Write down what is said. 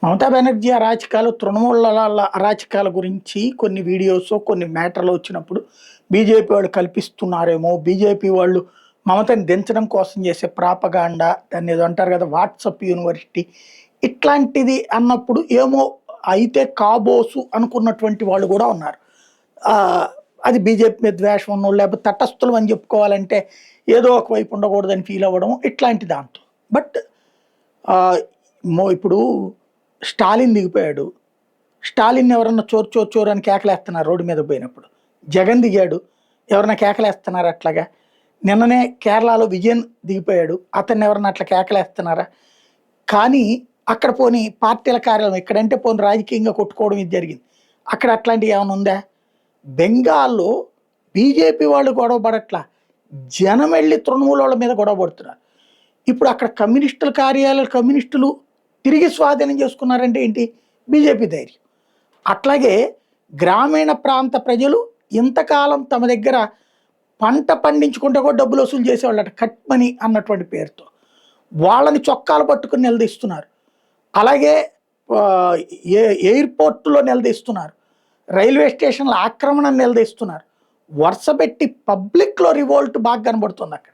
మమతా బెనర్జీ అరాచకాలు, తృణమూలాల అరాచకాల గురించి కొన్ని వీడియోస్, కొన్ని మ్యాటర్‌లు వచ్చినప్పుడు బీజేపీ వాళ్ళు కల్పిస్తున్నారేమో, బీజేపీ వాళ్ళు మమతని దించడం కోసం చేసే ప్రాపగాండా, దాన్నేదో అంటారు కదా! WhatsApp university. ఇట్లాంటిది అన్నప్పుడు ఏమో అయితే కాబోసు అనుకున్నటువంటి వాళ్ళు గూడా ఉన్నారు. అది బీజేపీ మీద ద్వేషం ఉన్నోళ్ళు, లేకపోతే తటస్థులం అని చెప్పుకోవాలంటే ఏదో ఒక వైపు ఉండకూడదని ఫీల్ అవ్వడం ఇట్లాంటి దాంతో. బట్ ఆహ్, ఇప్పుడు స్టాలిన్ దిగిపోయాడు. స్టాలిన్ ఎవరన్నా చోరు, చోరు, చోరు అని కేకలేస్తున్నారు రోడ్డు మీదకి పోయినప్పుడు. జగన్ దిగాడు. ఎవరన్నా కేకలేస్తున్నారా అట్లాగా? నిన్ననే కేరళలో విజయన్ దిగిపోయాడు. అతన్ని ఎవరన్నా అట్లా కేకలేస్తున్నారా? కానీ అక్కడ పోనీ పార్టీల కార్యాలయం ఇక్కడంటే పోనీ రాజకీయంగా కొట్టుకోవడం ఇది జరిగింది. అక్కడ అట్లాంటివి ఏమైనా ఉందా? బెంగాల్‌లో బీజేపీ వాళ్ళు గొడవ పడట్లా. జనం ఎళ్లి తృణమూలోళ్ళ మీద గొడవ పడుతున్నారు. ఇప్పుడు అక్కడ కమ్యూనిస్టుల కార్యాలయాలు కమ్యూనిస్టులు తిరిగి స్వాధీనం చేసుకున్నారంటే ఏంటి? బీజేపీ ధైర్యం. అట్లాగే గ్రామీణ ప్రాంత ప్రజలు ఇంతకాలం తమ దగ్గర పంట పండించుకుంటే కూడా డబ్బులు వసూలు చేసేవాళ్ళట కట్ మనీ అన్నటువంటి పేరుతో. వాళ్ళని చొక్కాలు పట్టుకొని నిలదీస్తున్నారు. అలాగే ఆహ్, ఎయిర్‌పోర్ట్‌లో నిలదీస్తున్నారు. రైల్వే స్టేషన్‌ల ఆక్రమణను నిలదీస్తున్నారు. వరుసపెట్టి పబ్లిక్‌లో రివోల్ట్ బాగా కనబడుతుందక్కడ.